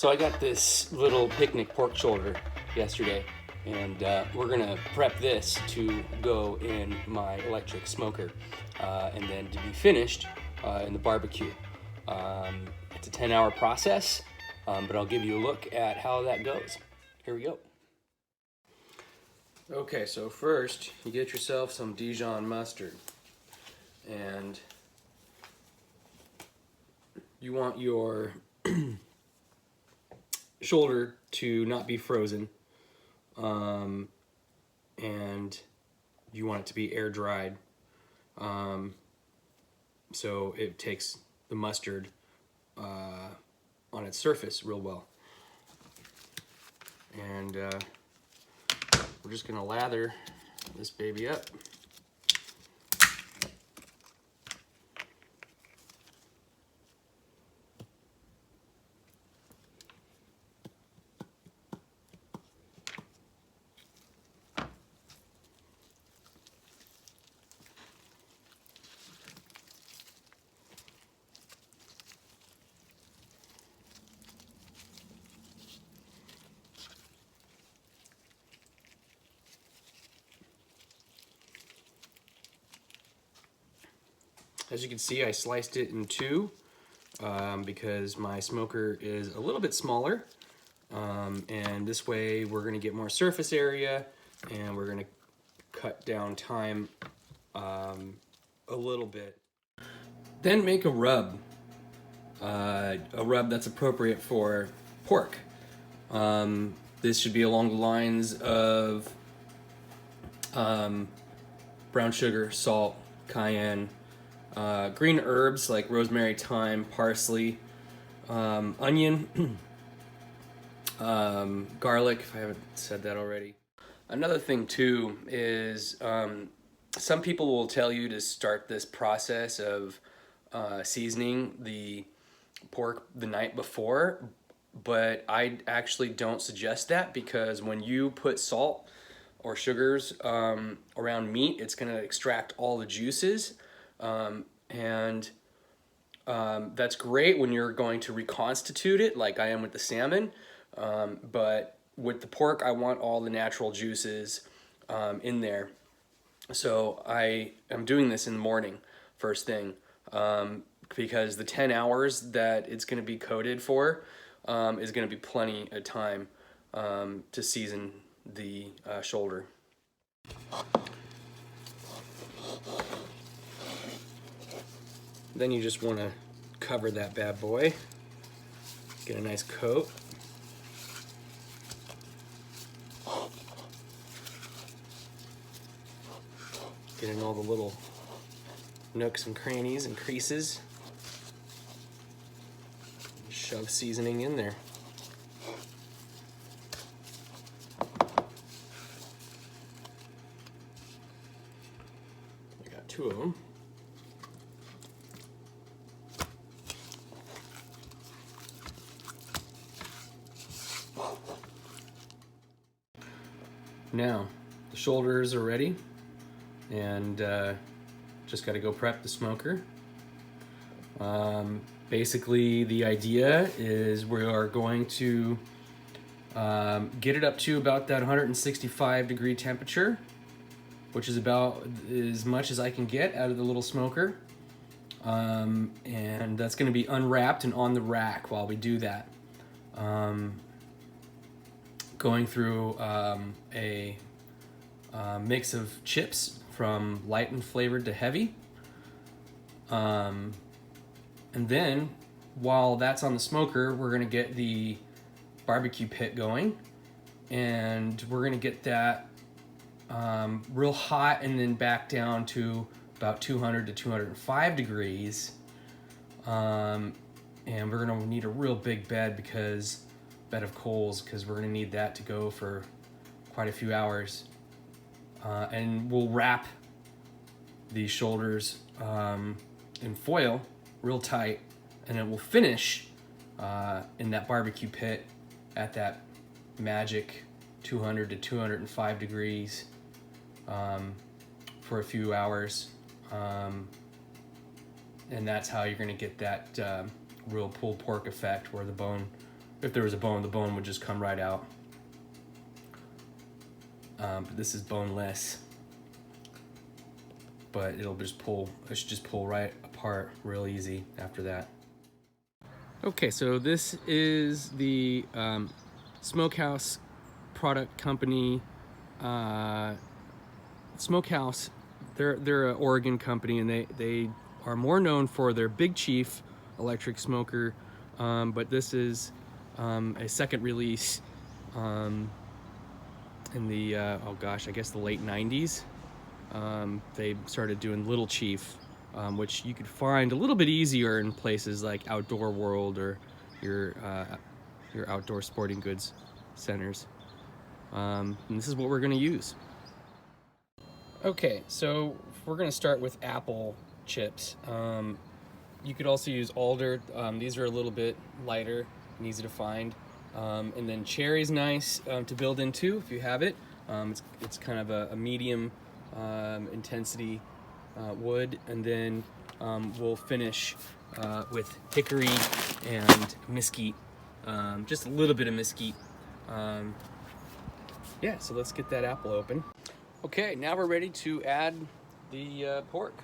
So I got this little picnic pork shoulder yesterday, and we're gonna prep this to go in my electric smoker, and then to be finished in the barbecue. It's a 10-hour process, but I'll give you a look at how that goes. Here we go. Okay, so first you get yourself some Dijon mustard, and you want your shoulder to not be frozen, and you want it to be air dried, so it takes the mustard on its surface real well. And we're just gonna lather this baby up. As you can see, I sliced it in two because my smoker is a little bit smaller, and this way we're going to get more surface area, and we're going to cut down time a little bit. Then make a rub that's appropriate for pork. This should be along the lines of brown sugar, salt, cayenne, green herbs like rosemary, thyme, parsley, onion, garlic, if I haven't said that already. Another thing too is some people will tell you to start this process of seasoning the pork the night before, but I actually don't suggest that, because when you put salt or sugars around meat, it's going to extract all the juices. That's great when you're going to reconstitute it, like I am with the salmon. But with the pork, I want all the natural juices in there. So I am doing this in the morning, first thing, because the 10 hours that it's going to be coated for is going to be plenty of time to season the shoulder. Then you just want to cover that bad boy, get a nice coat. Get in all the little nooks and crannies and creases. Shove seasoning in there. I got two of them. Now, the shoulders are ready, and just got to go prep the smoker. Basically, the idea is we are going to get it up to about that 165 degree temperature, which is about as much as I can get out of the little smoker. And that's going to be unwrapped and on the rack while we do that. Going through a mix of chips from light and flavored to heavy. And then while that's on the smoker, we're gonna get the barbecue pit going, and we're gonna get that real hot and then back down to about 200 to 205 degrees. And we're gonna need a real bed of coals, because we're gonna need that to go for quite a few hours. And we'll wrap the shoulders in foil real tight, and it will finish in that barbecue pit at that magic 200 to 205 degrees for a few hours. And that's how you're gonna get that real pulled pork effect, where the bone if there was a bone, the bone would just come right out. But this is boneless. But it should just pull right apart real easy after that. Okay, so this is the Smokehouse Product Company. Smokehouse, they're an Oregon company, and they are more known for their Big Chief electric smoker, but this is a second release in the oh gosh, I guess the late 90s. They started doing Little Chief, which you could find a little bit easier in places like Outdoor World or your outdoor sporting goods centers. And this is what we're going to use. Okay, so we're going to start with apple chips. You could also use alder. These are a little bit lighter and easy to find. And then cherry's nice to build into if you have it. It's kind of a medium intensity wood, and then we'll finish with hickory and mesquite, just a little bit of mesquite. Yeah, so let's get that apple open. Okay, now we're ready to add the pork.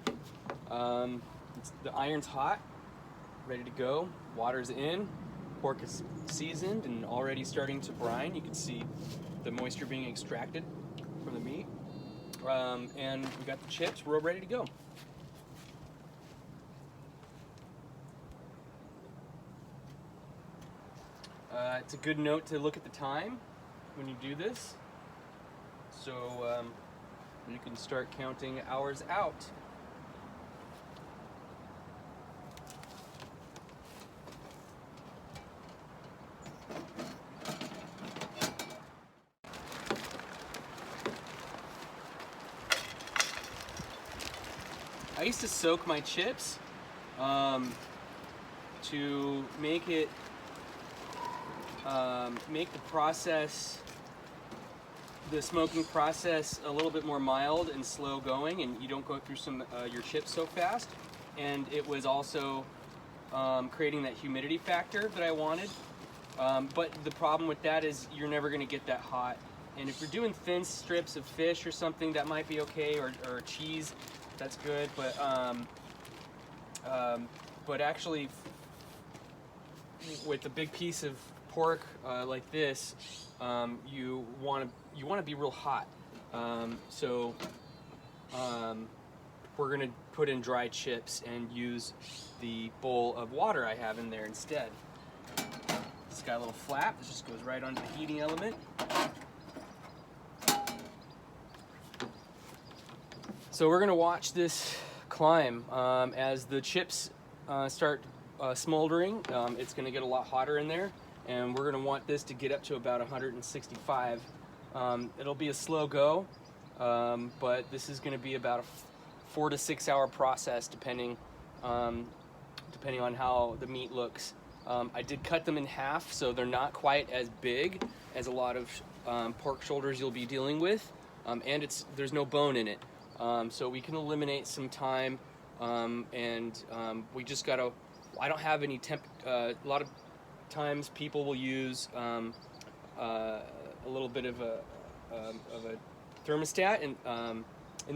The iron's hot, ready to go. Water's in, pork is seasoned and already starting to brine. You can see the moisture being extracted from the meat. And we got the chips, we're ready to go. It's a good note to look at the time when you do this. So you can start counting hours out. I used to soak my chips to make the process, the smoking process, a little bit more mild and slow going, and you don't go through your chips so fast. And it was also creating that humidity factor that I wanted. But the problem with that is you're never going to get that hot. And if you're doing thin strips of fish or something, that might be okay, or cheese, that's good. But actually, with a big piece of pork like this, you want to be real hot. So we're gonna put in dry chips and use the bowl of water I have in there instead. It's got a little flap. This just goes right onto the heating element. So we're gonna watch this climb as the chips start smoldering. It's gonna get a lot hotter in there, and we're gonna want this to get up to about 165. It'll be a slow go, but this is gonna be about a 4 to 6 hour process depending on how the meat looks. I did cut them in half, so they're not quite as big as a lot of pork shoulders you'll be dealing with, and there's no bone in it. So we can eliminate some time, and we just gotta, I don't have any a lot of times people will use a little bit of a thermostat in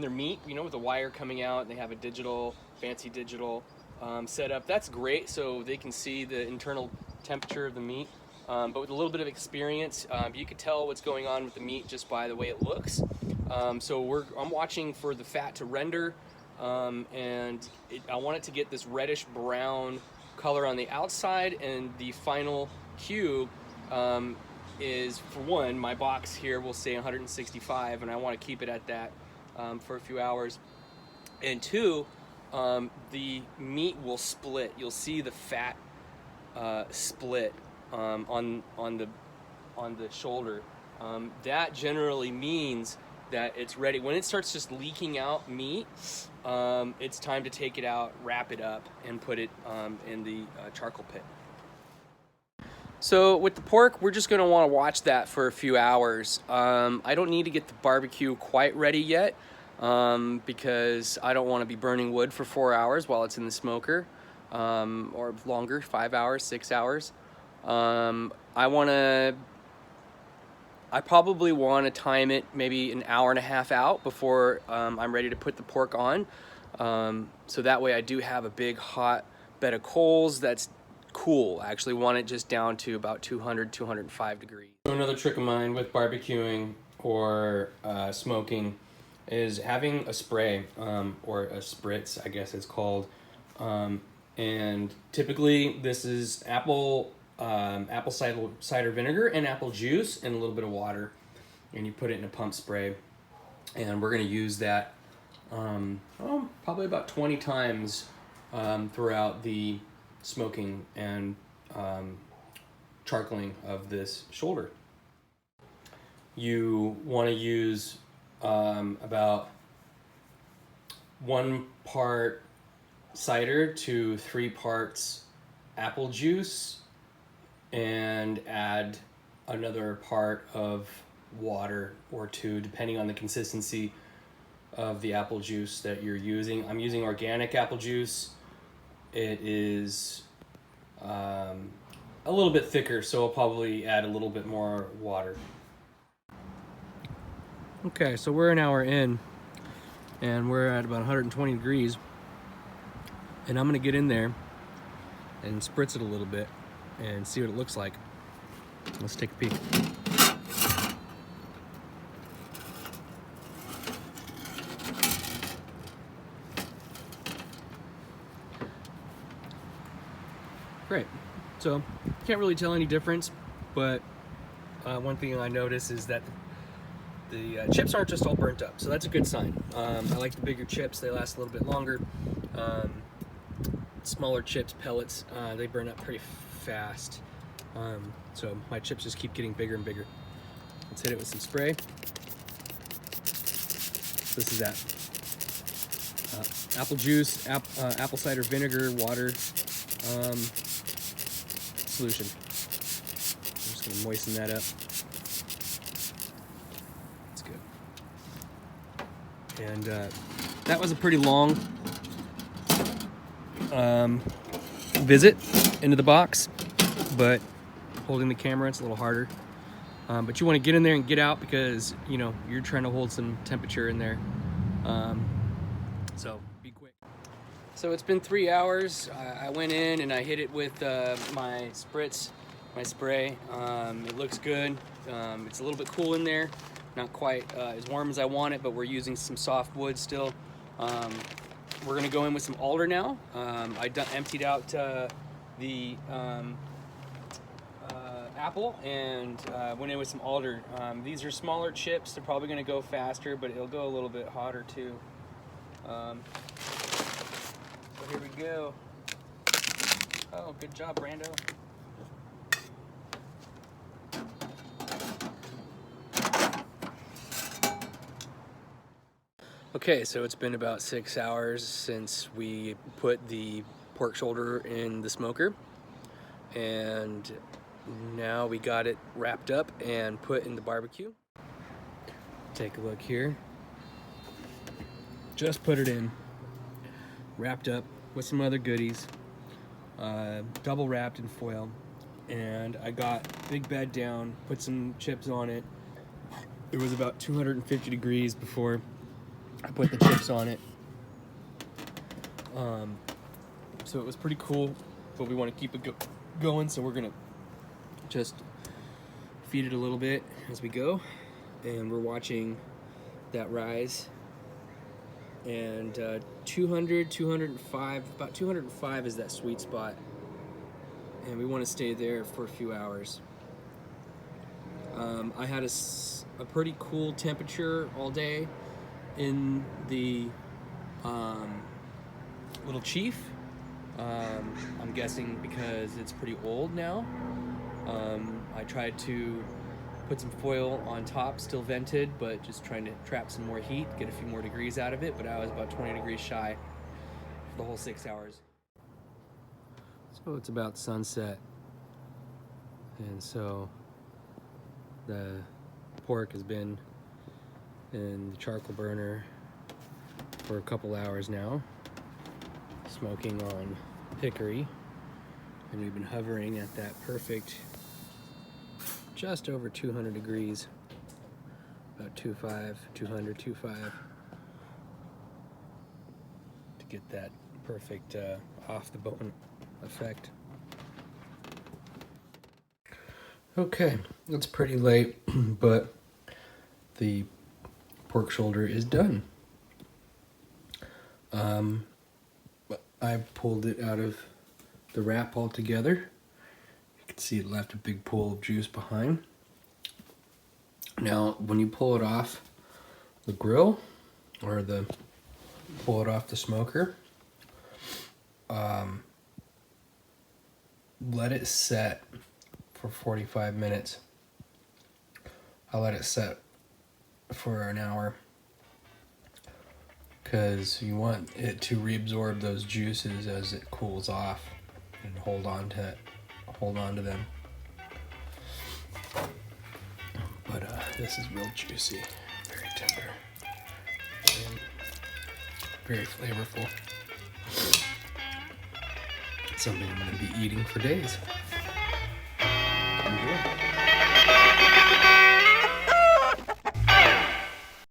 their meat, with a wire coming out, and they have a fancy digital setup. That's great, so they can see the internal temperature of the meat. But with a little bit of experience, you can tell what's going on with the meat just by the way it looks. So I'm watching for the fat to render, and I want it to get this reddish brown color on the outside, and the final cue is, for one, my box here will say 165, and I want to keep it at that for a few hours. And two, the meat will split. You'll see the fat split on the shoulder. That generally means that it's ready. When it starts just leaking out meat, it's time to take it out, wrap it up, and put it in the charcoal pit. So with the pork, we're just gonna wanna watch that for a few hours. I don't need to get the barbecue quite ready yet, because I don't wanna be burning wood for 4 hours while it's in the smoker, or longer, 5 hours, 6 hours. I probably want to time it maybe an hour and a half out before I'm ready to put the pork on. So that way I do have a big hot bed of coals that's cool. I actually want it just down to about 200, 205 degrees. Another trick of mine with barbecuing or smoking is having a spray or a spritz, I guess it's called. And typically this is apple cider vinegar and apple juice and a little bit of water, and you put it in a pump spray, and we're going to use that probably about 20 times throughout the smoking and charcoaling of this shoulder. You want to use about 1 part cider to 3 parts apple juice, and add another part of water or 2 depending on the consistency of the apple juice that you're using. I'm using organic apple juice. It is a little bit thicker, so I'll probably add a little bit more water. Okay, so we're an hour in and we're at about 120 degrees, and I'm gonna get in there and spritz it a little bit and see what it looks like. Let's take a peek. Great. So can't really tell any difference, but one thing I notice is that the chips aren't just all burnt up, so that's a good sign. I like the bigger chips; they last a little bit longer. Smaller chips, pellets, they burn up pretty fast. So my chips just keep getting bigger and bigger. Let's hit it with some spray. This is that apple juice, apple cider vinegar, water solution. I'm just gonna moisten that up. That's good. And that was a pretty long visit into the box, but holding the camera, it's a little harder. But you want to get in there and get out because, you know, you're trying to hold some temperature in there. So be quick. So it's been 3 hours. I went in and I hit it with my spritz, my spray. It looks good. It's a little bit cool in there. Not quite as warm as I want it, but we're using some soft wood still. We're gonna go in with some alder now. I emptied out the apple and went in with some alder. These are smaller chips. They're probably gonna go faster, but it'll go a little bit hotter too. So here we go. Oh, good job, Brando. Okay, so it's been about 6 hours since we put the pork shoulder in the smoker, and now we got it wrapped up and put in the barbecue. Take a look here. Just put it in, wrapped up with some other goodies, double wrapped in foil, and I got big bed down, put some chips on it. It was about 250 degrees before I put the chips on it. So it was pretty cool, but we want to keep it going, so we're gonna just feed it a little bit as we go, and we're watching that rise. And 200, 205, about 205 is that sweet spot, and we want to stay there for a few hours. I had a pretty cool temperature all day in the Little Chief. I'm guessing because it's pretty old now. I tried to put some foil on top, still vented, but just trying to trap some more heat, get a few more degrees out of it, but I was about 20 degrees shy for the whole 6 hours. So it's about sunset, and so the pork has been in the charcoal burner for a couple hours now, smoking on hickory, And we've been hovering at that perfect, just over 200 degrees, about 200, 2.5, to get that perfect off the bone effect. Okay, it's pretty late, but the pork shoulder is done. I pulled it out of the wrap altogether. You can see it left a big pool of juice behind. Now, when you pull it off the grill, or pull it off the smoker, let it set for 45 minutes. I'll let it set for an hour, because you want it to reabsorb those juices as it cools off and hold on to them. But this is real juicy, very tender, and very flavorful. Something I'm going to be eating for days.